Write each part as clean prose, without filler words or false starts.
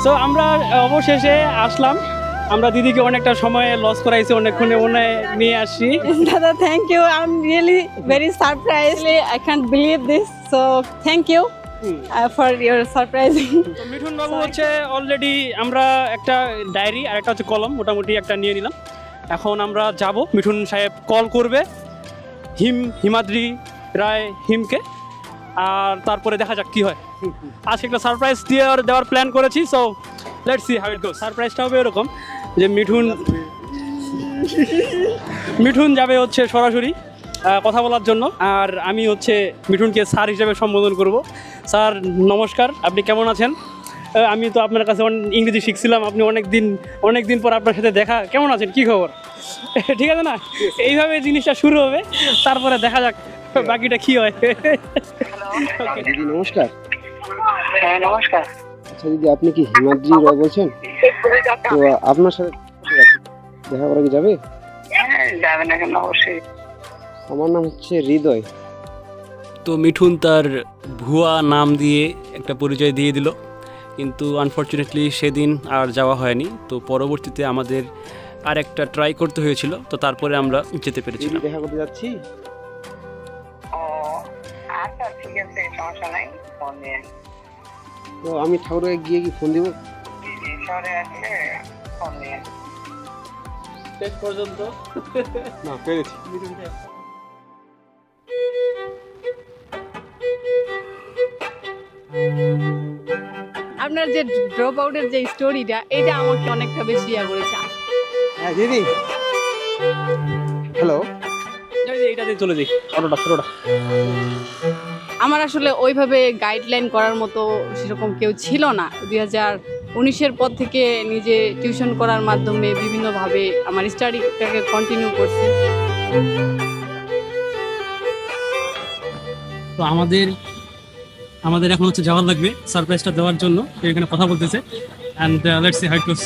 So আমরা অবশেষে আসলাম। আমরা দিদিকে অনেকটা সময় লস করাইছি, অনেকক্ষণে মনে নিয়ে আসছি। দাদা thank you, I am really very surprised, I can't believe this, so thank you for your surprising. তো মিঠুন বাবু হচ্ছে অলরেডি আমরা একটা ডায়েরি আর একটা হচ্ছে কলম মোটামুটি একটা নিয়ে নিলাম। এখন আমরা যাব, মিঠুন সাহেব কল করবে হিমাদ্রি রায় হিমকে, আর তারপরে দেখা যাক কি হয়। আজকে একটা সারপ্রাইজ দেওয়ার প্ল্যান করেছি, so let's see how it goes. সারপ্রাইজটা হবে এরকম যে মিঠুন যাবে হচ্ছে সরাসরি কথা বলার জন্য, আর আমি হচ্ছে মিঠুনকে স্যার হিসেবে সম্বোধন করব। স্যার নমস্কার, আপনি কেমন আছেন? আমি তো আপনার কাছে ইংরেজি শিখছিলাম, আপনি অনেক দিন পর আপনার সাথে দেখা, কেমন আছেন, কি খবর? ঠিক আছে না? এইভাবে জিনিসটা শুরু হবে, তারপরে দেখা যাক বাকিটা কি হয়। দিদি নমস্কার। হ্যাঁ নমস্কার। আচ্ছা দিদি, আপনি কি হিমাদ্রি রয় বলছেন? তো আপনার সাথে দেখা করা কি যাবে? হ্যাঁ যাবে না কেন, অবশ্যই। আমার নাম হচ্ছে হৃদয়। তো মিঠুন তার ভুয়া নাম দিয়ে একটা পরিচয় দিয়ে দিল, কিন্তু আনফর্চুনেটলি সেদিন আর যাওয়া হয়নি। তো পরবর্তীতে আমাদের আর একটা ট্রাই করতে হয়েছিল, তো তারপরে আমরা যেতে পেরেছিলাম। দেখা করতে যাচ্ছি। ও আচ্ছা ঠিক আছে, সমস্যা নাই, ফোন নিয়ে। তো আমি ঠাকুরকে গিয়ে কি ফোন দিব? শহরে আসলে ফোন নিয়ে। শেষ পর্যন্ত না পেরেছি। আপনার যে ড্রপ আউটের যে স্টোরিটা, এটা আমাকে অনেকটা বেশি ইয়া করেছে। হ্যাঁ দিদি, হ্যালো। এইটাতে চলে যাই, ছোটটা। আমার আসলে ওইভাবে গাইডলাইন করার মতো সেরকম কেউ ছিল না। 2019-এর পর থেকে নিজে টিউশন করার মাধ্যমে বিভিন্নভাবে আমার স্টাডিটাকে কন্টিনিউ করছি। তো আমাদের এখন হচ্ছে যাওয়ার লাগবে সারপ্রাইজটা দেওয়ার জন্য, এখানে কথা বলতেছে, and let's see how it goes.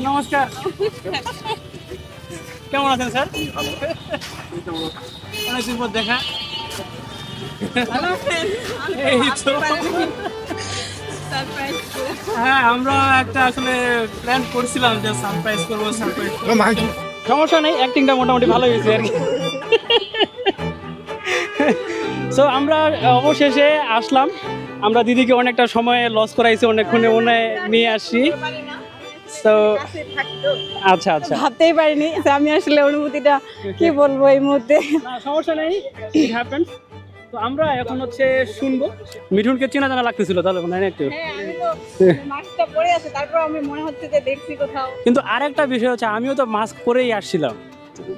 নমস্কার, কেমন আছেন স্যার? অনেকদিন পর দেখা। এই তো। হ্যাঁ, আমরা একটা আসলে প্ল্যান করছিলাম যে সারপ্রাইজ করবো। সমস্যা নেই, অ্যাক্টিংটা মোটামুটি ভালো হয়েছে আর কি। সো আমরা অবশেষে আসলাম। আমরা দিদিকে অনেকটা সময় লস করাইছি, অনেকক্ষণে মনে নিয়ে আসছি। তো আচ্ছা ভাবতেই পারিনি যে আমি আসলে অনুভূতিটা কি বলবো এই মুহূর্তে। না সমস্যা নেই, ইট হ্যাপেন্স। তো আমরা এখন হচ্ছে শুনবো। মিঠুনকে চেনা জানা লাগতেছিল তাহলে মনে হয় একটু। হ্যাঁ, আমি তো মাস্কটা পরে আছে, তারপর আমি মনে হচ্ছে যে দেখছি কোথাও। কিন্তু আরেকটা বিষয় হচ্ছে, আমিও তো মাস্ক পরেই আসছিলাম।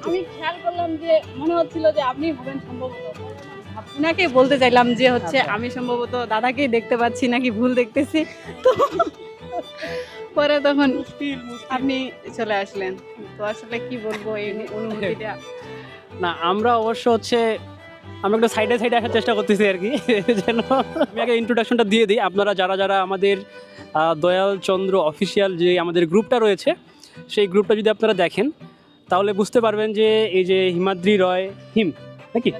আমি খেয়াল করলাম যে মনে হচ্ছিল যে আপনি হবেন সম্ভবত। আপনাকে বলতে চাইলাম যে হচ্ছে আমি সম্ভবত দাদাকেই দেখতে পাচ্ছি নাকি ভুল দেখতেছি। তো পরে তখন আপনি চলে আসলেন। তো আসলে কি বলবো এই অনুভূতিটা। না আমরা অবশ্য হচ্ছে আমরা একটু সাইডে আসার চেষ্টা করতেছি আর কি, যেন আমি আগে ইন্ট্রোডাকশনটা দিয়ে দিই। আপনারা যারা আমাদের দয়াল চন্দ্র অফিসিয়াল যে আমাদের গ্রুপটা রয়েছে, সেই গ্রুপটা যদি আপনারা দেখেন তাহলে বুঝতে পারবেন যে এই যে হিমাদ্রি রয় হিম নাকি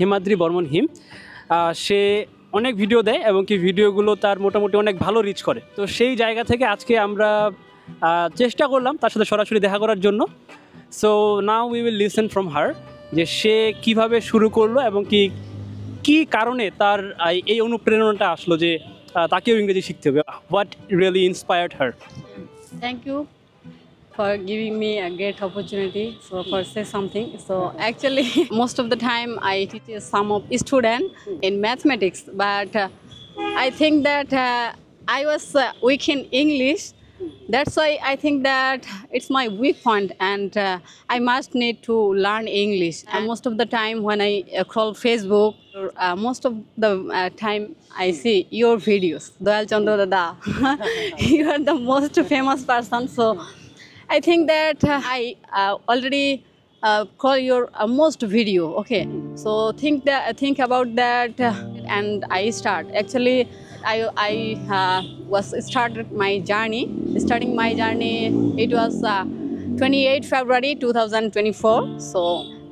হিমাদ্রি বর্মন হিম, সে অনেক ভিডিও দেয় এবং কি ভিডিওগুলো তার মোটামুটি অনেক ভালো রিচ করে। তো সেই জায়গা থেকে আজকে আমরা চেষ্টা করলাম তার সাথে সরাসরি দেখা করার জন্য। So now we will listen from her যে সে কিভাবে শুরু করলো এবং কি কারণে তার এই অনুপ্রেরণাটা আসলো যে তাকেও ইংরেজি শিখতে হবে। What really inspired her. Thank you for giving me a great opportunity for say something. So actually most of the time I teach some of students in mathematics, but I think that I was weak in English. That's why I think that it's my weak point, and I must need to learn English. And most of the time when I scroll Facebook, most of the time I see your videos. Doyal Chandra Dada, you are the most famous person. So I think that I already call your most video. Okay, so think about that, and I start. Actually, I was starting my journey. It was 28 February 2024. So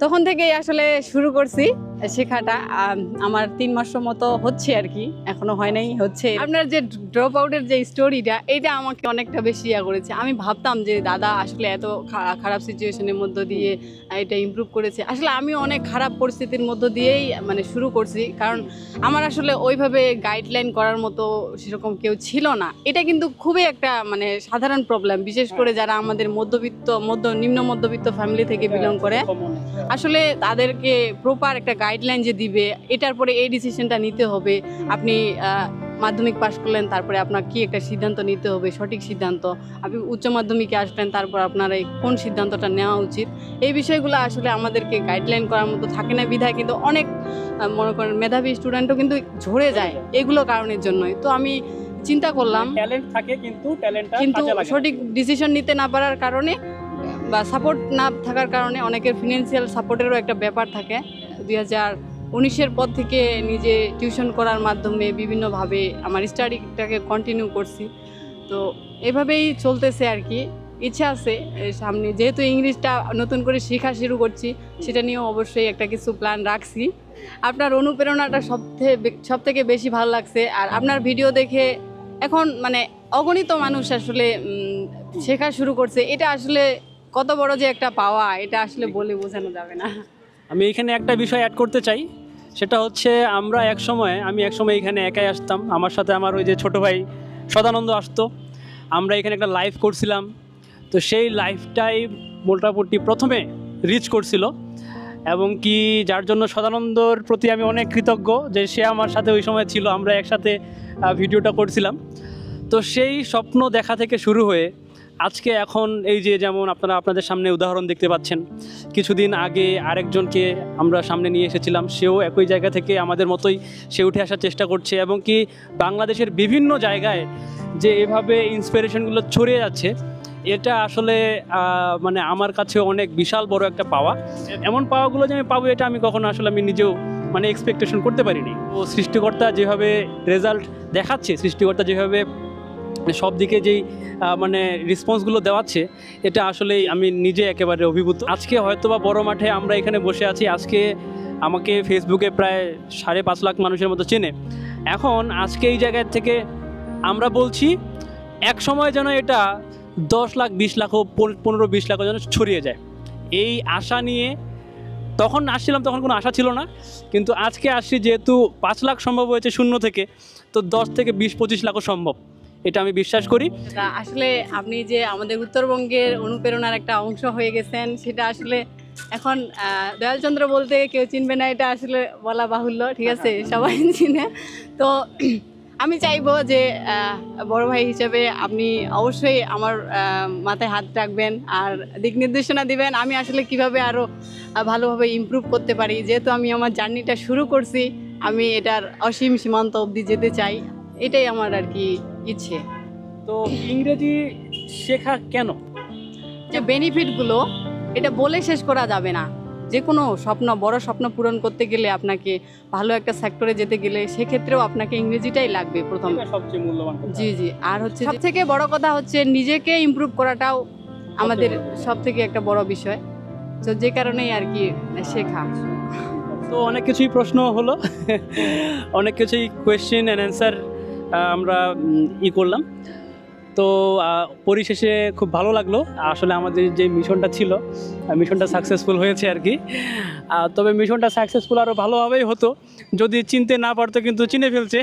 তখন থেকেই আসলে শুরু করছি শেখাটা। আমার 3 মাসের মতো হচ্ছে আর কি, এখনো হয় নাই, হচ্ছে। আপনার যে ড্রপ আউটের যে স্টোরিটা, এটা আমাকে অনেকটা বেশি করেছে। আমি ভাবতাম যে দাদা আসলে এত খারাপ সিচুয়েশনের মধ্য দিয়ে এটা ইমপ্রুভ করেছে। আসলে আমি অনেক খারাপ পরিস্থিতির মধ্য দিয়েই মানে শুরু করছি, কারণ আমার আসলে ওইভাবে গাইডলাইন করার মতো সেরকম কেউ ছিল না। এটা কিন্তু খুবই একটা মানে সাধারণ প্রবলেম, বিশেষ করে যারা আমাদের নিম্ন মধ্যবিত্ত ফ্যামিলি থেকে বিলং করে। আসলে তাদেরকে প্রপার একটা গাইডলাইন যে দিবে, এটার পরে এই ডিসিশনটা নিতে হবে। আপনি মাধ্যমিক পাশ করলেন, তারপরে আপনার কি একটা সিদ্ধান্ত নিতে হবে, সঠিক সিদ্ধান্ত। আপনি উচ্চ মাধ্যমিকে আসলেন, তারপর আপনার এই কোন সিদ্ধান্তটা নেওয়া উচিত, এই বিষয়গুলো আসলে আমাদেরকে গাইডলাইন করার মতো থাকে না বিধায় কিন্তু অনেক মনে করেন মেধাবী স্টুডেন্টও কিন্তু ঝরে যায় এগুলো কারণের জন্যই। তো আমি চিন্তা করলাম ট্যালেন্ট থাকে কিন্তু সঠিক ডিসিশন নিতে না পারার কারণে বা সাপোর্ট না থাকার কারণে, অনেকের ফিনান্সিয়াল সাপোর্টেরও একটা ব্যাপার থাকে। 2019-এর পর থেকে নিজে টিউশন করার মাধ্যমে বিভিন্নভাবে আমার স্টাডিটাকে কন্টিনিউ করছি। তো এভাবেই চলতেছে আর কি। ইচ্ছা আছে সামনে, যেহেতু ইংলিশটা নতুন করে শেখা শুরু করছি, সেটা নিয়েও অবশ্যই একটা কিছু প্ল্যান রাখছি। আপনার অনুপ্রেরণাটা সব থেকে বেশি ভালো লাগছে। আর আপনার ভিডিও দেখে এখন মানে অগণিত মানুষ আসলে শেখা শুরু করছে। এটা আসলে কত বড় যে একটা পাওয়া, এটা আসলে বলে বোঝানো যাবে না। আমি এখানে একটা বিষয় অ্যাড করতে চাই, সেটা হচ্ছে আমি একসময় এখানে একাই আসতাম। আমার সাথে আমার ওই যে ছোটো ভাই সদানন্দ আসতো। আমরা এখানে একটা লাইভ করছিলাম। তো সেই লাইভটাই মোটামুটি প্রথমে রিচ করছিল, এবং কি যার জন্য সদানন্দর প্রতি আমি অনেক কৃতজ্ঞ যে সে আমার সাথে ওই সময় ছিল, আমরা একসাথে ভিডিওটা করছিলাম। তো সেই স্বপ্ন দেখা থেকে শুরু হয়ে আজকে এখন এই যে যেমন আপনাদের সামনে উদাহরণ দেখতে পাচ্ছেন, কিছুদিন আগে আরেকজনকে আমরা সামনে নিয়ে এসেছিলাম, সেও একই জায়গা থেকে আমাদের মতোই সে উঠে আসার চেষ্টা করছে। এবং কি বাংলাদেশের বিভিন্ন জায়গায় যে এভাবে ইন্সপিরেশনগুলো ছড়িয়ে যাচ্ছে, এটা আসলে মানে আমার কাছে অনেক বিশাল বড় একটা পাওয়া। এমন পাওয়াগুলো যে আমি পাবো, এটা আমি কখনো আসলে আমি নিজেও মানে এক্সপেকটেশন করতে পারিনি। ও সৃষ্টিকর্তা যেভাবে রেজাল্ট দেখাচ্ছে, সৃষ্টিকর্তা যেভাবে সব দিকে যেই মানে রেসপন্সগুলো দেওয়াচ্ছে, এটা আসলেই আমি নিজে একেবারে অভিভূত। আজকে হয়তোবা বড় মাঠে আমরা এখানে বসে আছি, আজকে আমাকে ফেসবুকে প্রায় 5.5 লাখ মানুষের মতো চেনে। এখন আজকে এই জায়গা থেকে আমরা বলছি, এক সময় যেন এটা 10 লাখ 20 লাখ 15-20 লাখ যেন ছড়িয়ে যায়, এই আশা নিয়ে তখন আসছিলাম। তখন কোনো আশা ছিল না, কিন্তু আজকে আসছি যেহেতু 5 লাখ সম্ভব হয়েছে শূন্য থেকে, তো 10 থেকে 20-25 লাখও সম্ভব, এটা আমি বিশ্বাস করি। আসলে আপনি যে আমাদের উত্তরবঙ্গের অনুপ্রেরণার একটা অংশ হয়ে গেছেন, সেটা আসলে এখন দয়ালচন্দ্র বলতে কেউ চিনবে না, এটা আসলে বলা বাহুল্য, ঠিক আছে, সবাই চিনে। তো আমি চাইবো যে বড় ভাই হিসেবে আপনি অবশ্যই আমার মাথায় হাত রাখবেন আর দিক নির্দেশনা দিবেন, আমি আসলে কিভাবে আরও ভালোভাবে ইমপ্রুভ করতে পারি। যেহেতু আমি আমার জার্নিটা শুরু করছি, আমি এটার অসীম সীমান্ত অবধি যেতে চাই, এটাই আমার আর কি ইচ্ছে। তো ইংরেজি শেখা কেন, যে বেনিফিটগুলো এটা বলে শেষ করা যাবে না। যে কোনো বড় স্বপ্ন পূরণ করতে গেলে, আপনাকে ভালো একটা সেক্টরে যেতে গেলে, সেক্ষেত্রেও আপনাকে ইংরেজিটাই লাগবে প্রথম, সবচেয়ে মূল্যবান। জি। আর হচ্ছে সবথেকে বড় কথা হচ্ছে নিজেকে ইমপ্রুভ করাটাও আমাদের সবথেকে একটা বড় বিষয়। তো যে কারণেই আর কি শেখা। তো অনেক কিছুই প্রশ্ন হলো, অনেক কিছুই কোয়েশ্চেন অ্যান্ড অ্যান্সার আমরা করলাম। তো পরিশেষে খুব ভালো লাগলো। আসলে আমাদের যে মিশনটা ছিল, মিশনটা সাকসেসফুল হয়েছে আর কি। তবে মিশনটা সাকসেসফুল আরও ভালোভাবেই হতো যদি চিনতে না পারতো, কিন্তু চিনে ফেলছে।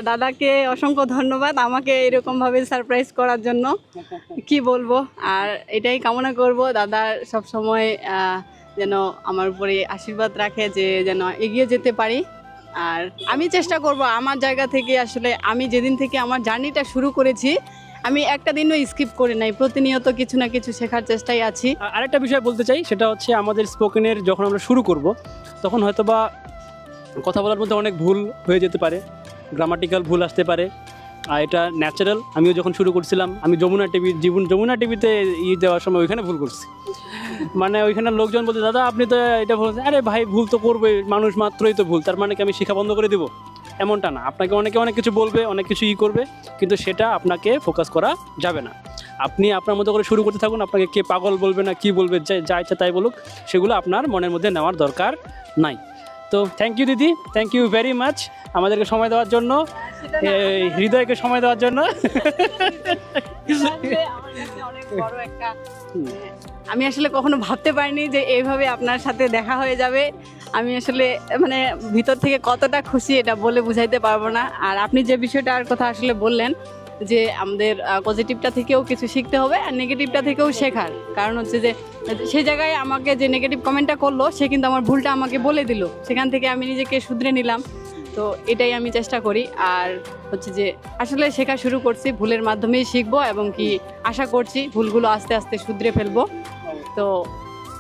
দাদাকে অসংখ্য ধন্যবাদ আমাকে এরকমভাবে সারপ্রাইজ করার জন্য, কি বলবো। আর এটাই কামনা করব দাদা সব সময় যেন আমার উপরে আশীর্বাদ রাখে, যে যেন এগিয়ে যেতে পারি। আর আমি চেষ্টা করব আমার জায়গা থেকে, আসলে আমি যেদিন থেকে আমার জার্নিটা শুরু করেছি, আমি একটা দিনও স্কিপ করি নাই, প্রতিনিয়ত কিছু না কিছু শেখার চেষ্টায় আছি। আরেকটা বিষয় বলতে চাই, সেটা হচ্ছে আমাদের স্পোকেনের যখন আমরা শুরু করব, তখন হয়তোবা কথা বলার মধ্যে অনেক ভুল হয়ে যেতে পারে, গ্রামাটিক্যাল ভুল আসতে পারে, আর এটা ন্যাচারাল। আমিও যখন শুরু করছিলাম, আমি যমুনা টিভিতে দেওয়ার সময় ওইখানে ভুল করছি। মানে ওইখানে লোকজন বলতে, দাদা আপনি তো এটা বলছেন, আরে ভাই ভুল তো করবে, মানুষ মাত্রই তো ভুল, তার মানে কি আমি শেখা বন্ধ করে দেবো? এমনটা না। আপনাকে অনেকে অনেক কিছু বলবে, অনেক কিছু করবে, কিন্তু সেটা আপনাকে ফোকাস করা যাবে না। আপনি আপনার মতো করে শুরু করতে থাকুন। আপনাকে কে পাগল বলবে না কি বলবে, যা ইচ্ছা তাই বলুক, সেগুলো আপনার মনের মধ্যে নেওয়ার দরকার নাই। তো থ্যাংক ইউ দিদি, থ্যাংক ইউ ভেরি মাচ আমাদেরকে সময় দেওয়ার জন্য, হৃদয়কে সময় দেওয়ার জন্য। আমি আসলে কখনো ভাবতে পারিনি যে এইভাবে আপনার সাথে দেখা হয়ে যাবে। আমি আসলে মানে ভিতর থেকে কতটা খুশি এটা বলে বুঝাইতে পারবো না। আর আপনি যে বিষয়টার কথা আসলে বললেন যে আমাদের পজিটিভটা থেকেও কিছু শিখতে হবে আর নেগেটিভটা থেকেও শেখার, কারণ হচ্ছে যে সেই জায়গায় আমাকে যে নেগেটিভ কমেন্টটা করলো সে কিন্তু আমার ভুলটা আমাকে বলে দিল, সেখান থেকে আমি নিজেকে শুধরে নিলাম। তো এটাই আমি চেষ্টা করি। আর হচ্ছে যে আসলে শেখা শুরু করছি, ভুলের মাধ্যমেই শিখবো এবং কি আশা করছি ভুলগুলো আস্তে আস্তে শুধরে ফেলবো। তো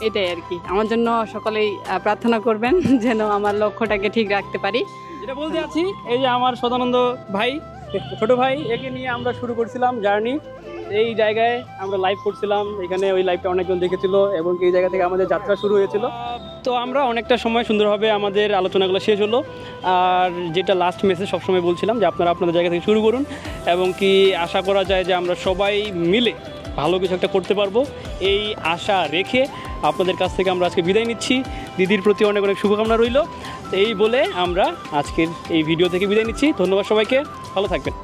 এটাই আর কি। আমার জন্য সকলেই প্রার্থনা করবেন যেন আমার লক্ষ্যটাকে ঠিক রাখতে পারি। যেটা বলতে আছি, এই যে আমার সদানন্দ ভাই, ছোট ভাই, একে নিয়ে আমরা শুরু করছিলাম জার্নি। এই জায়গায় আমরা লাইভ করছিলাম, এখানে ওই লাইভটা অনেকজন দেখেছিল এবং এই জায়গা থেকে আমাদের যাত্রা শুরু হয়েছিল। তো আমরা অনেকটা সময় সুন্দরভাবে আমাদের আলোচনাগুলো শেষ হলো। আর যেটা লাস্ট মেসেজ সবসময় বলছিলাম যে আপনারা আপনাদের জায়গা থেকে শুরু করুন এবং কি আশা করা যায় যে আমরা সবাই মিলে ভালো কিছু একটা করতে পারবো, এই আশা রেখে আপনাদের কাছ থেকে আমরা আজকে বিদায় নিচ্ছি। দিদির প্রতি অনেক অনেক শুভকামনা রইল। এই বলে আমরা আজকের এই ভিডিও থেকে বিদায় নিচ্ছি। ধন্যবাদ সবাইকে, ভালো থাকবেন।